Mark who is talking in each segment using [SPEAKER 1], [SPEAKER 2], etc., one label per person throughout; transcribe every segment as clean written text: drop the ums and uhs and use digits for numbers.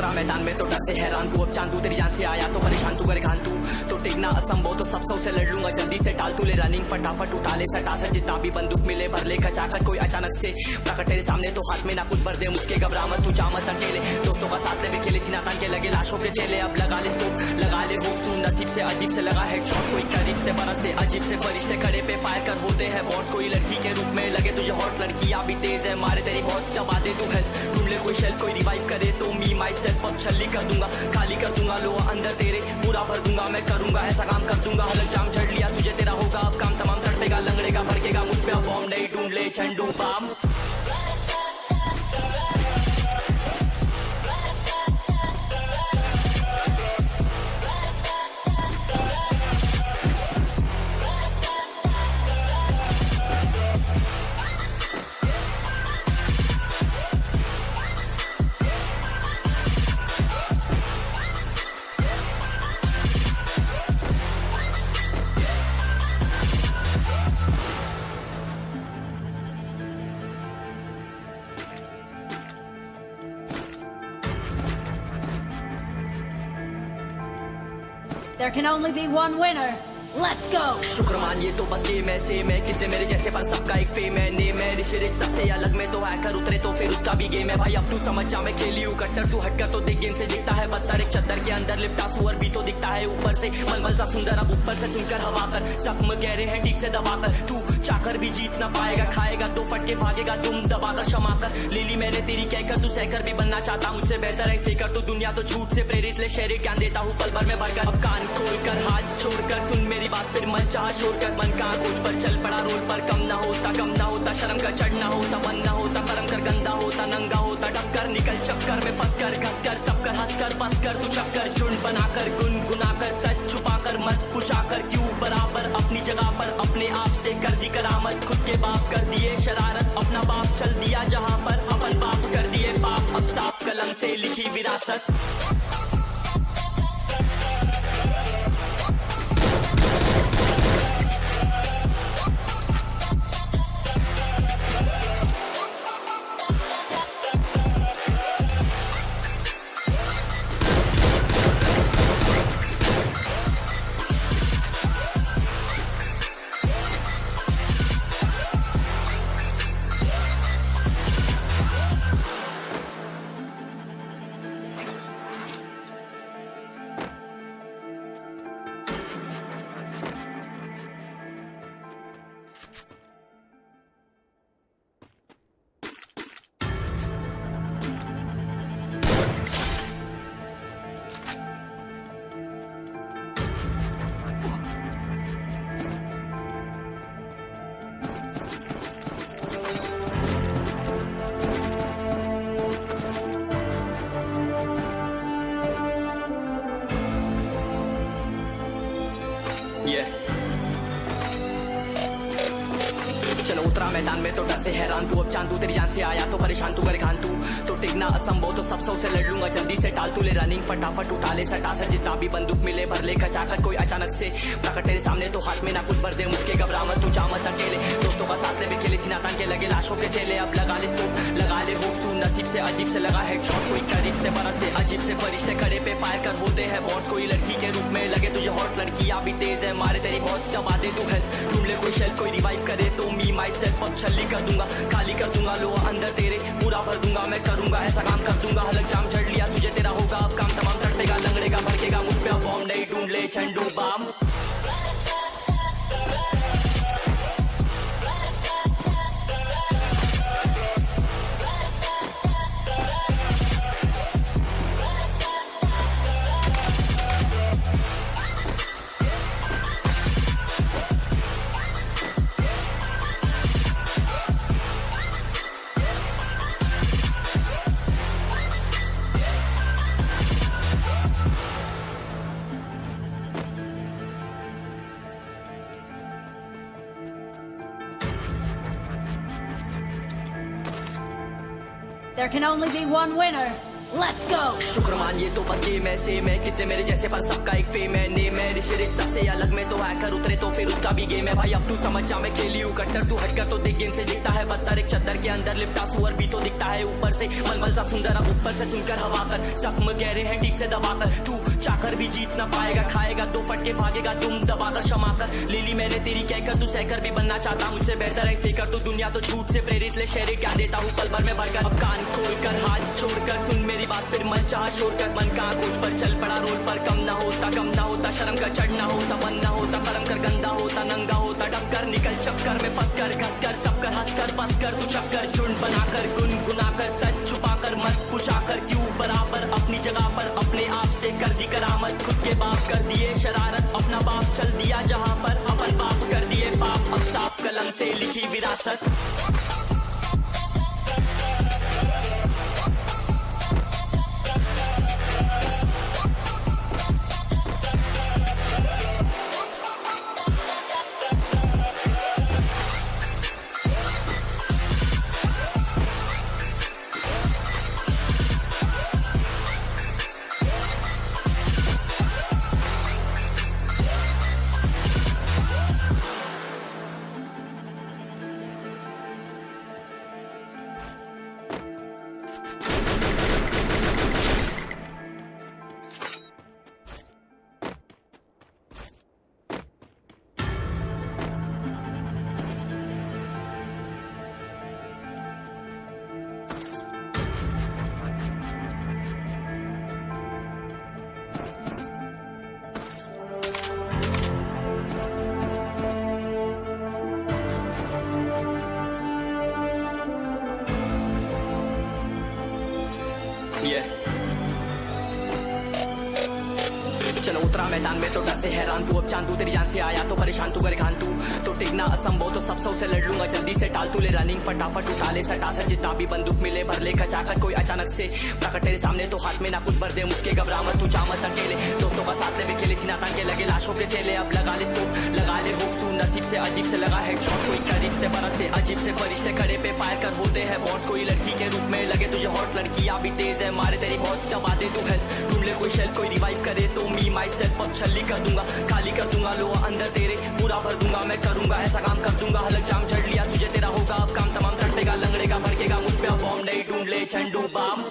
[SPEAKER 1] उतरा मैदान में तो डर से हैरान तू, अब चांदू तेरी जान से आया तो परेशान तू करे घान तू, तो टिकना असंभव तो सब सौ से लड़ लूंगा जल्दी से टाल तू ले रनिंग फटाफट उठा ले सटासट जितना भी बंदूक मिले भर ले खचाखच कोई अचानक से प्रकट तेरे सामने तो हाथ में ना कुछ भर दे मुझके घबरा मत तू जा मत अकेले दोस्तों का साथ ले खेले सीना तान के लगे लाशों के चेले अब लगा ले स्कोप लगा ले होप सुन नसीब से अजीब से लगा हेडशॉट कोई करीब से बरसते अजीब से फरिश्ते खड़े पे फायर कर होते हैं बॉस कोई लड़की के रूप में लगे तुझे हॉट लड़कियां भी तेज है मारे तेरी बहुत दबा दे तू हेल्थ ढूंढ ले कोई शेल कोई रिवाइव करे तो मी माई सेल्फ अब छल्ली कर दूंगा खाली कर दूंगा लो अंदर तेरे पूरा भर दूंगा मैं करूंगा ऐसा काम कर दूंगा हलक जाम झड़ लिया तुझे तेरा होगा अब काम तमाम तड़पेगा लंगड़ेगा भड़केगा मुझ पे अब बॉम्ब नहीं ढूंढ ले Jhandu balm
[SPEAKER 2] There can only be one winner. Let's go.
[SPEAKER 1] शुक्रमान ये तो बस गेम है सेम है कितने मेरे जैसे पर सबका एक फेम है नेम है ऋषिरिक सबसे अलग में तो हैकर उतरे तो फिर उसका भी गेम है भाई अब तू समझ जा मैं खेली हूँ कट्टर तू हटकर तो देख गेम से दिखता है बदतर एक चद्दर के अंदर लिपटा सुअर भी तो दिखता है ऊपर से मलमल सा सुंदर अब ऊपर से सुनकर हवा कर जख्म गहरे हैं ठीक से दबाकर तू चाकर भी जीत ना पाएगा खाएगा दो फटके भागेगा तुम दबाकर क्षमा कर ले ली मैंने तेरी कहकर तू सहकर भी बनना चाहता मुझसे बेहतर है फेकर तो दुनिया तो झूठ से प्रेरित ले शेर ज्ञान देता हूँ पल भर में भरकर अब कान खोलकर हाथ छोड़कर सुन मेरी बात फिर मन चाह छोड़ कर मन कहाँ खोज पर चल पड़ा रोड पर कम ना होता शर्म का चढ़ना होता बन ना होता परम कर गंदा होता नंगा होता टक्कर निकल चक्कर में फंस कर घस कर सब कर हंस कर बस कर तू चक्कर झुंड बनाकर गुनगुनाकर सच छुपाकर मत पूछाकर क्यों बराबर अपनी जगह पर अपने आप से कर दी करामत खुद के बाप कर दिए शरारत अपना बाप चल दिया जहाँ पर अपन बाप कर दिए बाप अब साफ कलम से लिखी विरासत चलो उतरा मैदान में तो डर से हैरान तू अब चांदू तेरी जान से आया तो परेशान तू करे घान तू तो टिकना असंभव तो सब सौ से लड़ लूंगा जल्दी से टाल तू ले रनिंग फटाफट उठा ले सटासट जितना भी बंदूक मिले भर ले खचाखच कोई अचानक से प्रकट तेरे सामने तो हाथ में ना कुछ भर दे मुझके घबरा मत तू जा मत अकेले दोस्तों का साथ ले खेले सीना तान के लगे लाशों के चेले अब लगा ले स्कोप लगा ले होप सुन नसीब से अजीब से लगा हेडशॉट कोई करीब से बरसते अजीब से फरिश्ते खड़े पे फायर कर होते हैं बॉस कोई लड़की के रूप में लगे तुझे हॉट लड़कियां भी तेज है मारे तेरी बहुत दबा दे तू हेल्थ ढूंढ ले कोई शेल कोई रिवाइव करे तो मी माई सेल्फ अब छल्ली कर दूंगा खाली कर दूंगा लो अंदर तेरे पूरा भर दूंगा मैं करूंगा ऐसा काम कर दूंगा हलक जाम झड़ लिया तुझे तेरा होगा अब काम तमाम तड़पेगा लंगड़ेगा भड़केगा मुझ पे अब बॉम्ब नहीं ढूंढ ले Jhandu balm
[SPEAKER 2] There can only be one winner. Let's go.
[SPEAKER 1] शुक्रमान ये तो बस गेम है सेम है कितने मेरे जैसे पर सबका एक फेम है नेम है ऋषि सबसे अलग में तो हैकर उतरे तो फिर उसका भी गेम है भाई अब तू समझ जा मैं खेली हूँ कट्टर तू हटकर तो देख गेम से दिखता है बदतर एक चद्दर के अंदर लिपटा सुअर भी तो दिखता है ऊपर से मलमल सा सुंदर अब ऊपर से सुनकर हवा कर जख्म गहरे हैं ठीक से दबाकर तू चाकर भी जीत ना पाएगा खाएगा दो फटके भागेगा तुम दबाकर क्षमा कर ले ली मैंने तेरी कहकर तू सहकर भी बनना चाहता मुझसे बेहतर है फेकर तू दुनिया तो झूठ से प्रेरित ले शेरे क्या देता हूँ पल भर में भरकर अब कान खोल कर हाथ छोड़कर सुन मेरी बात फिर मन चाह शोर कर मन का खोज पर चल पड़ा रोड पर कम ना होता शर्म का चढ़ना होता मन ना होता कर्म कर गंदा होता नंगा होता डबकर निकल चक्कर में फंस कर घस कर सब कर हंस कर बस कर तू चक्कर झुंड बनाकर गुनगुनाकर सच छुपाकर मत पूछाकर क्यों बराबर अपनी जगह पर अपने आप से कर दी करामत खुद के बाप कर दिए शरारत अपना बाप चल दिया जहाँ पर अपन बाप कर दिए बाप अब साफ कलम से लिखी विरासत चलो उतरा मैदान में तो डर से हैरान तू अब चांद तू तेरी जान से आया तो परेशान तू करे खान तू तो टिकना असंभव तो सब से लड़ लूंगा जल्दी से टाल तू ले रनिंग फटाफट उठा ले सटा सर जितना भी बंदूक मिले भर ले खचाकर कोई अचानक से प्रकट तेरे सामने तो हाथ में ना कुछ भर दे मुक्के घबरा मत तू जामत अकेले दोस्तों का साथ ले खेले थी ना तांके लगे लाशों के सेले अब लगा ले स्कोप लगा ले हुक सू नसीब से अजीब से लगा है शॉट कोई करीब से बरसते अजीब से फरिश्ते खड़े पे फायर कर होते हैं बॉस कोई लड़की के रूप में लगे तुझे हॉट लड़की अभी तेज है मारे तेरी बहुत दबा दे तू हेल्थ ढूंढ ले कोई शेल कोई रिवाइव करे तो मी माई सेल्फ अब छल्ली कर दूंगा खाली कर दूंगा लो अंदर तेरे पूरा भर दूंगा मैं करूंगा ऐसा काम कर दूंगा हलक जाम झड़ लिया तुझे तेरा होगा अब काम तमाम तड़पेगा लंगड़ेगा भड़केगा मुझ पे अब बॉम्ब नहीं ढूंढ ले Jhandu balm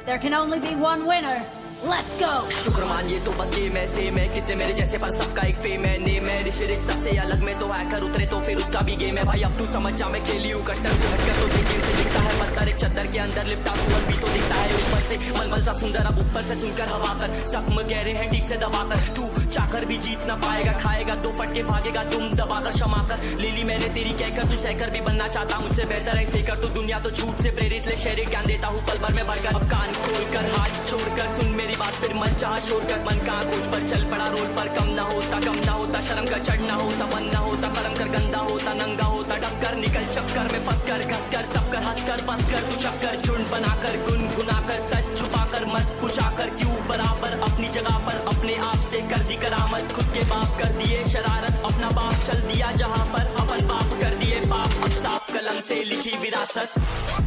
[SPEAKER 2] There can only be one winner. Let's go.
[SPEAKER 1] शुक्रमान ये तो बस गेम है सेम है कितने मेरे जैसे पर सबका एक फेम है नेम है ऋषि सबसे अलग में तो हैकर उतरे तो फिर उसका भी गेम है भाई अब तू समझ जा मैं खेली हूँ कट्टर तू हटकर तो देख गेम से दिखता है बदतर एक चद्दर के अंदर लिपटा सुअर भी तो दिखता है ऊपर से मलमल सा सुंदर अब ऊपर से सुनकर हवा कर जख्म गहरे हैं ठीक से दबाकर तू चाकर भी जीत ना पाएगा खाएगा दो फटके भागेगा तुम दबाकर क्षमा कर ले ली मैंने तेरी कहकर तू सहकर भी बनना चाहता मुझसे बेहतर है फेकर तू दुनिया तो झूठ से प्रेरित ले शेरे ज्ञान देता हूँ पल भर में भरकर अब कान खोल कर हाथ छोड़कर सुन मेरी बात फिर मन चाह शोर कर मन का खोज पर चल पड़ा रोड पर कम ना होता शर्म का चढ़ना होता मन ना होता कर्म कर गंदा होता नंगा होता डबकर निकल चक्कर में फंस कर घस कर सब कर हंस कर बस कर तू चक्कर झुंड बनाकर गुनगुनाकर सच छुपाकर मत पूछाकर क्यों बराबर अपनी जगह पर अपने आप से कर दी करामत खुद के बाप कर दिए शरारत अपना बाप चल दिया जहाँ पर अपन बाप कर दिए बाप अब साफ कलम से लिखी विरासत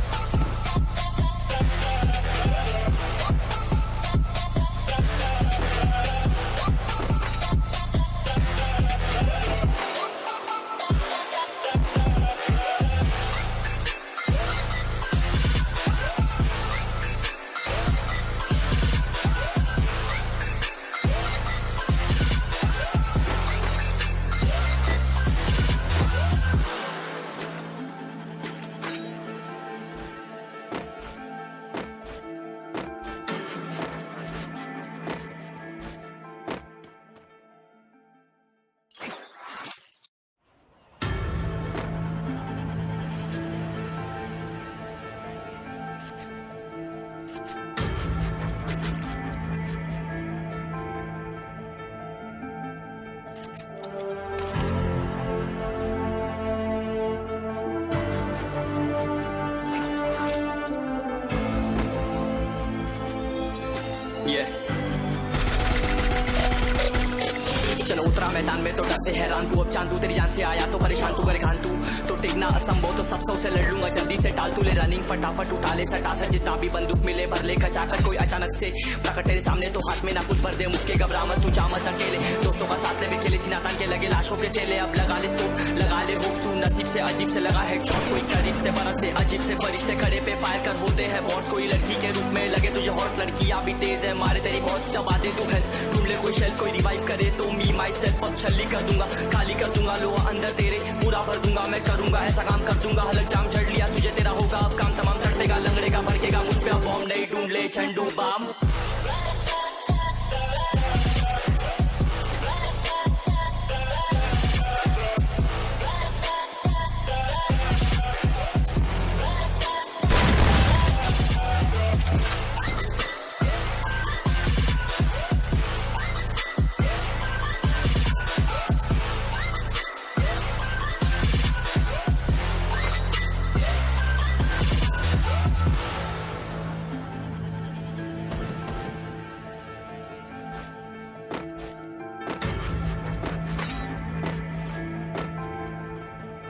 [SPEAKER 1] उतरा मैदान में तो डर से हैरान तू, अब चांद तू तेरी जान से आया तो परेशान तू, करे घान तू तो टिकना असंभव तो सब से लड़ लूंगा जल्दी से टाल तू ले रनिंग फटाफट उठा ले सटासट जितना भी बंदूक मिले भर ले खचाकर कोई अचानक से प्रकट तेरे सामने तो हाथ में ना कुछ भर दे मुक्के घबरा मत तू जा मत अकेले दोस्तों का साथ ले भी खेले सीना तान के लगे लाशों के सेले अब लगा ले स्कोप लगा ले हुक सू नसीब से अजीब से लगा हेडशॉट कोई करीब से बरसते अजीब से फरिश्ते खड़े पे फायर कर होते हैं बॉट्स कोई लड़की के रूप में लगे तुझे हॉट लड़कियां भी तेज है मारे तेरी बहुत दबा दे तू है ढूंढ ले कोई शेल कोई रिवाइव करे तो मी माई सेल्फ अब छल्ली कर दूंगा खाली कर दूंगा लो अंदर तेरे पूरा भर दूंगा मैं करूंगा ऐसा काम कर दूंगा हलक जाम चढ़ लिया तुझे तेरा होगा अब काम तमाम तड़पेगा लंगड़ेगा भड़केगा मुझ पे अब बॉम्ब नहीं ढूंढ ले Jhandu balm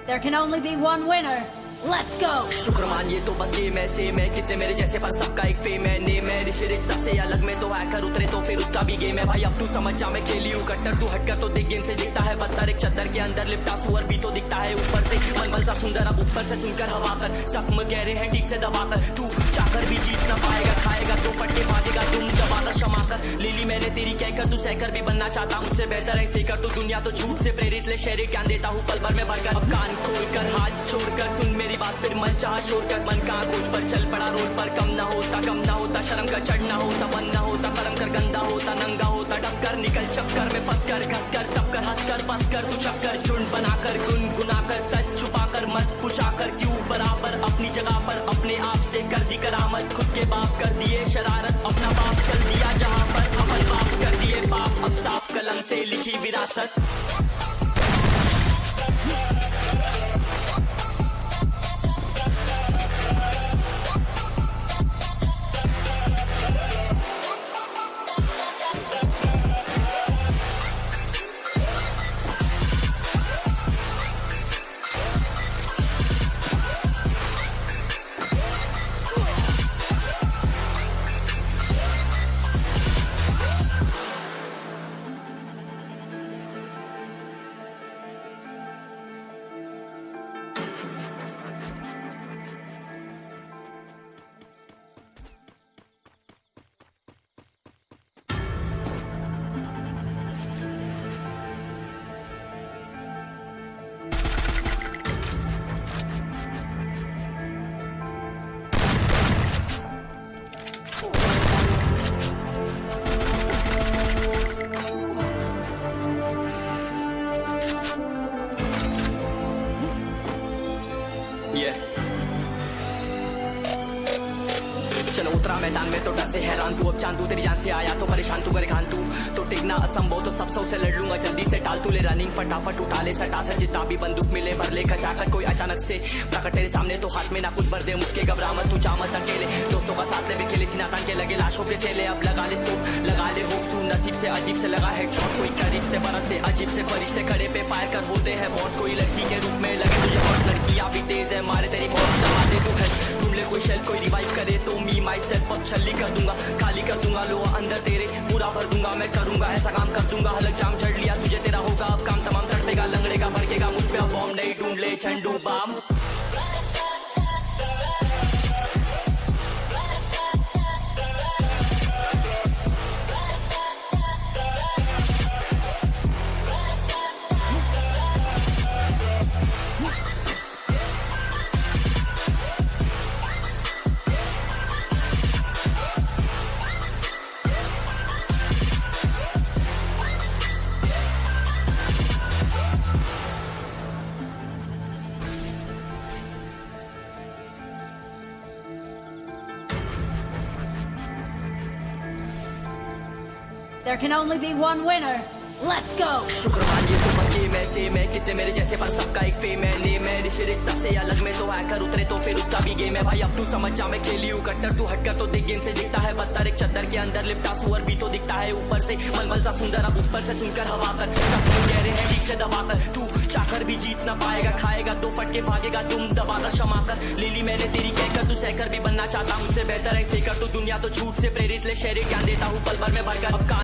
[SPEAKER 2] There can only be one winner. Let's go!
[SPEAKER 1] शुक्र मानिए तो बस गेम ऐसे मैं कितने मेरे जैसे पर सबका एक फेम है नेम है ऋषिरिक सबसे अलग में तो हैकर उतरे तो फिर उसका भी गेम है भाई अब तू समझ जा मैं खेली हूँ कट्टर तू हटकर तो देख गेम से दिखता है बदतर एक चद्दर के अंदर लिपटा सुअर भी तो दिखता है ऊपर से मलमल सा सुंदर अब ऊपर से सुनकर हवा कर जख्म गहरे हैं ठीक से दबाकर तू चाकर भी जीत ना पाएगा खाएगा तो फटके मारेगा तुम दबाकर क्षमा कर लीली मैंने तेरी कहकर तू सहकर भी बनना चाहता मुझसे बेहतर है सीकर तो दुनिया तो झूठ से प्रेरित ले शहरी ज्ञान देता हूँ पल भर में भरकर अब कान खोलकर हाथ छोड़कर सुन मेरी बात फिर मन शोर कर मन कहाँ खोज पर चल पड़ा रोड पर कम ना होता शर्म का चढ़ना होता बन ना होता करम कर गंदा होता नंगा होता डबकर निकल चक्कर में फंस कर घस कर सब कर हंस कर बस कर तू चक्कर झुंड बनाकर गुनगुनाकर सच छुपाकर मत पूछाकर क्यों बराबर अपनी जगह पर अपने आप से कर दी करामत खुद के बाप कर दिए शरारत अपना बाप चल दिया जहाँ पर अपन बाप कर दिए बाप अब साफ कलम से लिखी विरासत चलो उतरा मैदान में तो डर से हैरान तू अब चांद तू तेरी जान से आया तो परेशान तू करे घान तू तो टिकना असंभव तो सब से लड़ लूंगा जल्दी से टाल तू ले रनिंग फटाफट उठा ले सटासट जितना भी बंदूक मिले भर ले खचाकर कोई अचानक से प्रकट तेरे सामने तो हाथ में ना कुछ भर दे मुक्के घबरा मत तू जा मत अकेले दोस्तों का साथ ले भी खेले सीना तान के लगे लाशों के सेले अब लगा ले स्कोप लगा ले हुक सू नसीब से अजीब से लगा हेडशॉट कोई करीब से बरसते अजीब से फरिश्ते खड़े पे फायर कर होते हैं बॉट्स कोई लड़की के रूप में लगे तुझे हॉट लड़कियां भी तेज है मारे तेरी बहुत दबा दे तू है ढूंढ ले कोई शेल कोई रिवाइव करे तो मी माई सेल्फ अब छल्ली कर दूंगा खाली कर दूंगा लो अंदर तेरे पूरा भर दूंगा मैं करूंगा ऐसा काम कर दूंगा हलक जाम चढ़ लिया तुझे तेरा होगा अब काम तमाम तड़पेगा लंगड़ेगा भड़केगा मुझ पे अब बॉम्ब नहीं ढूंढ ले Jhandu balm
[SPEAKER 2] There can only be one winner. Let's go!
[SPEAKER 1] शुक्र मानिए तो बस गेम ऐसे मैं कितने मेरे जैसे पर सबका एक फेम है नेम है ऋषिरिक सबसे अलग में तो हैकर उतरे तो फिर उसका भी गेम है भाई अब तू समझ जा मैं खेली हूँ कट्टर तू हटकर तो देख गेम से दिखता है बदतर एक चद्दर के अंदर लिपटा सुअर भी तो दिखता है ऊपर से मलमल सा सुंदर अब ऊपर से सुनकर हवा कर से दबाकर। तू चाकर भी जीत ना पाएगा, खाएगा 2 फटके भागेगा तुम दबाकर क्षमा कर। ले ली मैंने तेरी कहकर, तू सहकर भी बनना चाहता मुझसे बेहतर है फेकर। तो दुनिया तो झूठ से प्रेरित ले शेरे क्या देता हूँ पल भर में भरकर। अब